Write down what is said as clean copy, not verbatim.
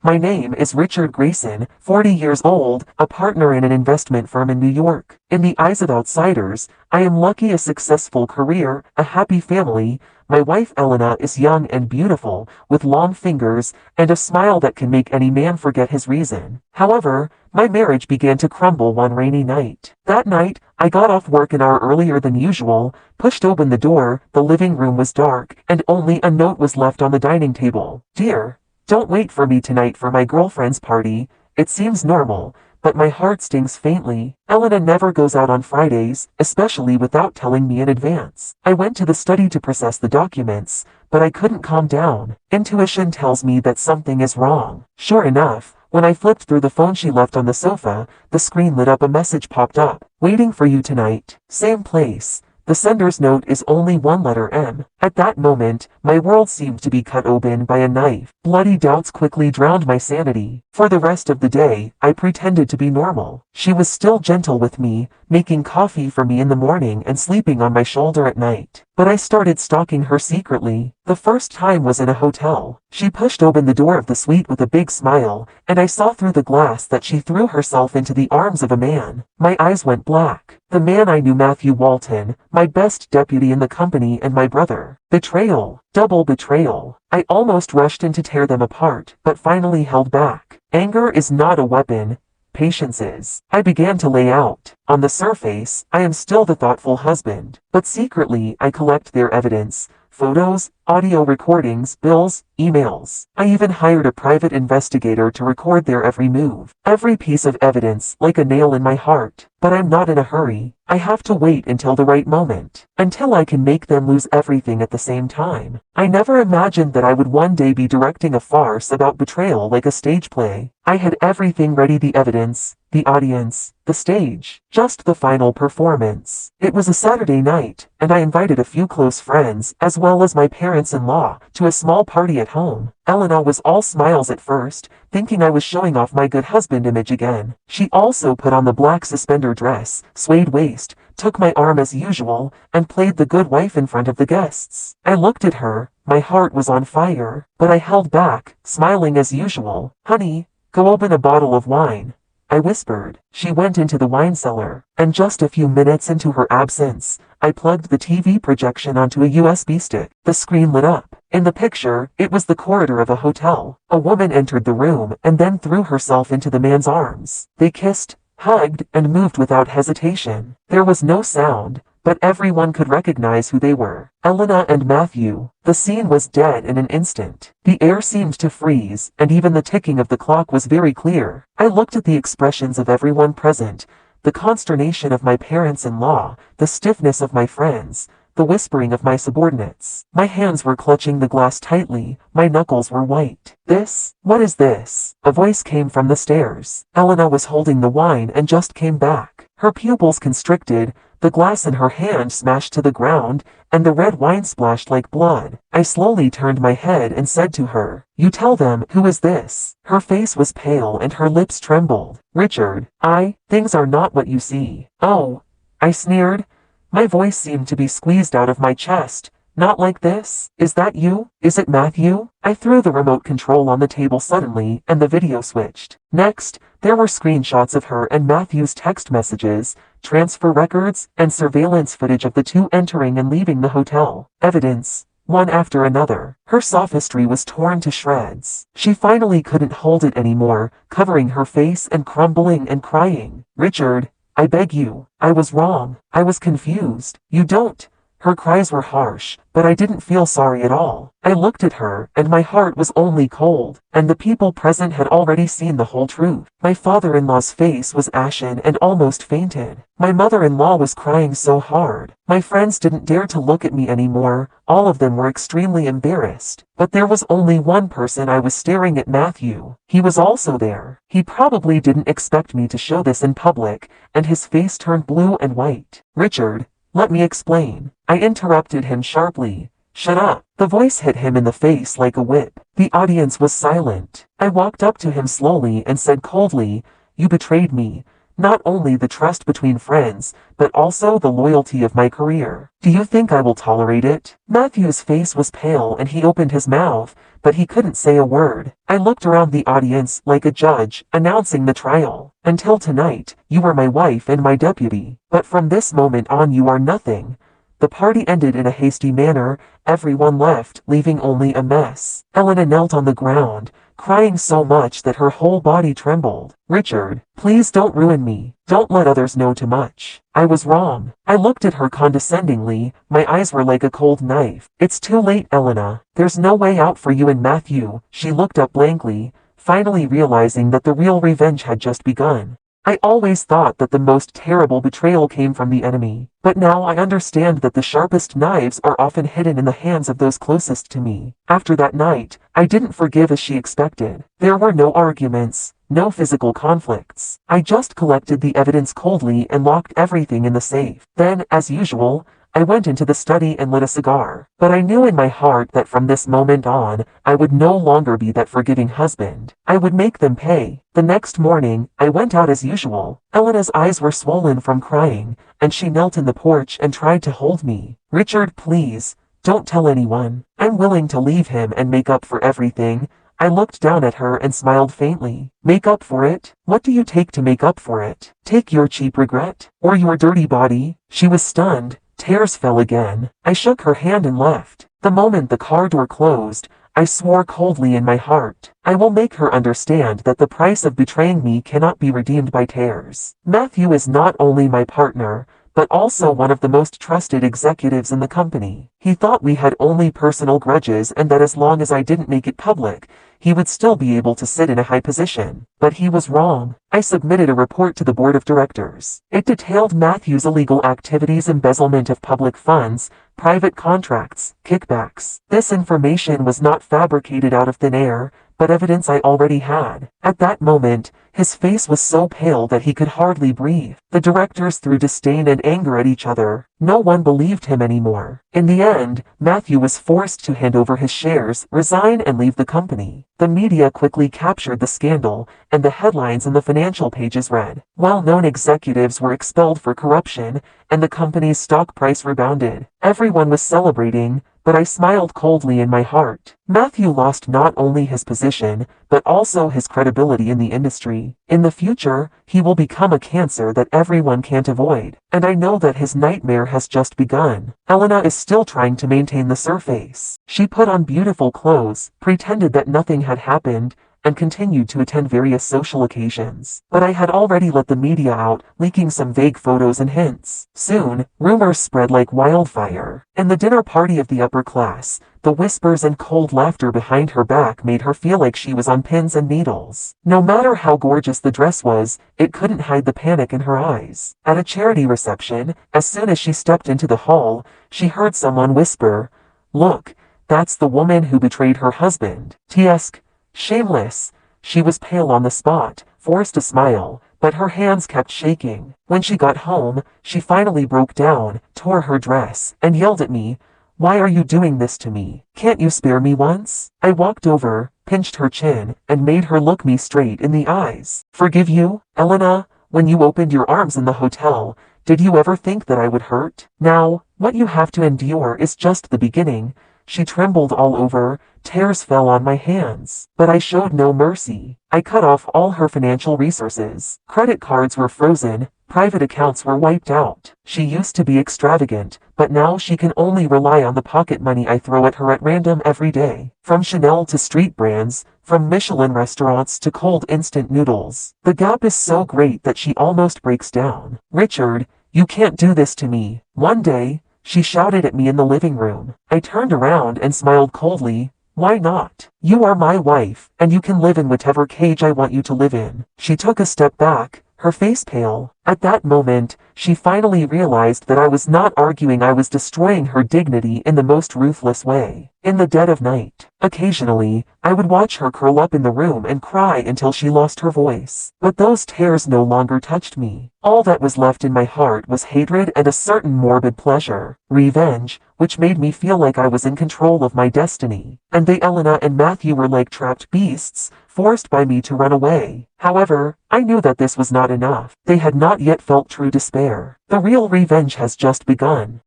My name is Richard Grayson, 40 years old, a partner in an investment firm in New York. In the eyes of outsiders, I am lucky, a successful career, a happy family. My wife Elena is young and beautiful, with long fingers, and a smile that can make any man forget his reason. However, my marriage began to crumble one rainy night. That night, I got off work an hour earlier than usual, pushed open the door, the living room was dark, and only a note was left on the dining table. Dear, don't wait for me tonight for my girlfriend's party. It seems normal, but my heart stings faintly. Elena never goes out on Fridays, especially without telling me in advance. I went to the study to process the documents, but I couldn't calm down. Intuition tells me that something is wrong. Sure enough, when I flipped through the phone she left on the sofa, the screen lit up, a message popped up. Waiting for you tonight. Same place. The sender's note is only one letter M. At that moment, my world seemed to be cut open by a knife. Bloody doubts quickly drowned my sanity. For the rest of the day, I pretended to be normal. She was still gentle with me, making coffee for me in the morning and sleeping on my shoulder at night. But I started stalking her secretly. The first time was in a hotel. She pushed open the door of the suite with a big smile, and I saw through the glass that she threw herself into the arms of a man. My eyes went black. The man I knew, Matthew Walton, my best deputy in the company, and my brother. Betrayal. Double betrayal. I almost rushed in to tear them apart, but finally held back. Anger is not a weapon. Patience is. I began to lay out. On the surface, I am still the thoughtful husband, but secretly I collect their evidence. Photos, audio recordings, bills, emails. I even hired a private investigator to record their every move. Every piece of evidence, like a nail in my heart. But I'm not in a hurry. I have to wait until the right moment. Until I can make them lose everything at the same time. I never imagined that I would one day be directing a farce about betrayal like a stage play. I had everything ready: the evidence, the audience, the stage, just the final performance. It was a Saturday night, and I invited a few close friends, as well as my parents-in-law, to a small party at home. Elena was all smiles at first, thinking I was showing off my good husband image again. She also put on the black suspender dress, suede waist, took my arm as usual, and played the good wife in front of the guests. I looked at her, my heart was on fire, but I held back, smiling as usual. Honey, go open a bottle of wine, I whispered. She went into the wine cellar, and just a few minutes into her absence, I plugged the TV projection onto a USB stick. The screen lit up. In the picture, it was the corridor of a hotel. A woman entered the room and then threw herself into the man's arms. They kissed, hugged, and moved without hesitation. There was no sound, but everyone could recognize who they were. Elena and Matthew. The scene was dead in an instant. The air seemed to freeze, and even the ticking of the clock was very clear. I looked at the expressions of everyone present, the consternation of my parents-in-law, the stiffness of my friends, the whispering of my subordinates. My hands were clutching the glass tightly, my knuckles were white. What is this? A voice came from the stairs. Elena was holding the wine and just came back. Her pupils constricted, the glass in her hand smashed to the ground, and the red wine splashed like blood. I slowly turned my head and said to her, "You tell them, who is this?" Her face was pale and her lips trembled. "Richard, things are not what you see." "Oh," I sneered. My voice seemed to be squeezed out of my chest. "Not like this? Is that you? Is it Matthew?" I threw the remote control on the table suddenly, and the video switched. Next, there were screenshots of her and Matthew's text messages, transfer records, and surveillance footage of the two entering and leaving the hotel. Evidence, one after another. Her sophistry was torn to shreds. She finally couldn't hold it anymore, covering her face and crumbling and crying. "Richard, I beg you. I was wrong. I was confused. You don't." Her cries were harsh, but I didn't feel sorry at all. I looked at her, and my heart was only cold, and the people present had already seen the whole truth. My father-in-law's face was ashen and almost fainted. My mother-in-law was crying so hard. My friends didn't dare to look at me anymore. All of them were extremely embarrassed. But there was only one person. I was staring at Matthew. He was also there. He probably didn't expect me to show this in public, and his face turned blue and white. "Richard, let me explain." I interrupted him sharply. "Shut up." The voice hit him in the face like a whip. The audience was silent. I walked up to him slowly and said coldly, "You betrayed me. Not only the trust between friends, but also the loyalty of my career. Do you think I will tolerate it?" Matthew's face was pale and he opened his mouth, but he couldn't say a word. I looked around the audience like a judge, announcing the trial. Until tonight, you were my wife and my deputy, but from this moment on you are nothing. The party ended in a hasty manner. Everyone left, leaving only a mess. Elena knelt on the ground, crying so much that her whole body trembled. Richard, please don't ruin me. Don't let others know too much. I was wrong. I looked at her condescendingly. My eyes were like a cold knife. It's too late, Elena. There's no way out for you and Matthew. She looked up blankly, finally realizing that the real revenge had just begun. I always thought that the most terrible betrayal came from the enemy, but now I understand that the sharpest knives are often hidden in the hands of those closest to me. After that night, I didn't forgive as she expected. There were no arguments, no physical conflicts. I just collected the evidence coldly and locked everything in the safe. Then, as usual, I went into the study and lit a cigar. But I knew in my heart that from this moment on, I would no longer be that forgiving husband. I would make them pay. The next morning, I went out as usual. Elena's eyes were swollen from crying, and she knelt in the porch and tried to hold me. Richard, please, don't tell anyone. I'm willing to leave him and make up for everything. I looked down at her and smiled faintly. Make up for it? What do you take to make up for it? Take your cheap regret? Or your dirty body? She was stunned. Tears fell again. I shook her hand and left. The moment the car door closed, I swore coldly in my heart. I will make her understand that the price of betraying me cannot be redeemed by tears. Matthew is not only my partner, but also one of the most trusted executives in the company. He thought we had only personal grudges and that as long as I didn't make it public, he would still be able to sit in a high position. But he was wrong. I submitted a report to the board of directors. It detailed Matthew's illegal activities, embezzlement of public funds, private contracts, kickbacks. This information was not fabricated out of thin air, but evidence I already had. At that moment, his face was so pale that he could hardly breathe. The directors threw disdain and anger at each other. No one believed him anymore. In the end, Matthew was forced to hand over his shares, resign, and leave the company. The media quickly captured the scandal, and the headlines in the financial pages read, "Well-known executives were expelled for corruption, and the company's stock price rebounded." Everyone was celebrating, but I smiled coldly in my heart. Matthew lost not only his position, but also his credibility in the industry. In the future, he will become a cancer that everyone can't avoid. And I know that his nightmare has just begun. Elena is still trying to maintain the surface. She put on beautiful clothes, pretended that nothing had happened, and continued to attend various social occasions. But I had already let the media out, leaking some vague photos and hints. Soon, rumors spread like wildfire. In the dinner party of the upper class, the whispers and cold laughter behind her back made her feel like she was on pins and needles. No matter how gorgeous the dress was, it couldn't hide the panic in her eyes. At a charity reception, as soon as she stepped into the hall, she heard someone whisper, "Look, that's the woman who betrayed her husband. Tiesk. Shameless." She was pale on the spot, forced to smile, but her hands kept shaking. When she got home, she finally broke down, tore her dress, and yelled at me, "Why are you doing this to me? Can't you spare me once?" I walked over, pinched her chin, and made her look me straight in the eyes. "Forgive you, Elena? When you opened your arms in the hotel, did you ever think that I would hurt? Now, what you have to endure is just the beginning." She trembled all over, tears fell on my hands. But I showed no mercy. I cut off all her financial resources. Credit cards were frozen, private accounts were wiped out. She used to be extravagant, but now she can only rely on the pocket money I throw at her at random every day. From Chanel to street brands, from Michelin restaurants to cold instant noodles. The gap is so great that she almost breaks down. "Richard, you can't do this to me." One day, she shouted at me in the living room. I turned around and smiled coldly. "Why not? You are my wife, and you can live in whatever cage I want you to live in." She took a step back, her face pale. At that moment, she finally realized that I was not arguing. I was destroying her dignity in the most ruthless way. In the dead of night, occasionally, I would watch her curl up in the room and cry until she lost her voice. But those tears no longer touched me. All that was left in my heart was hatred and a certain morbid pleasure, revenge, which made me feel like I was in control of my destiny. And they, Elena and Matthew, were like trapped beasts, forced by me to run away. However, I knew that this was not enough. They had not yet felt true despair. The real revenge has just begun.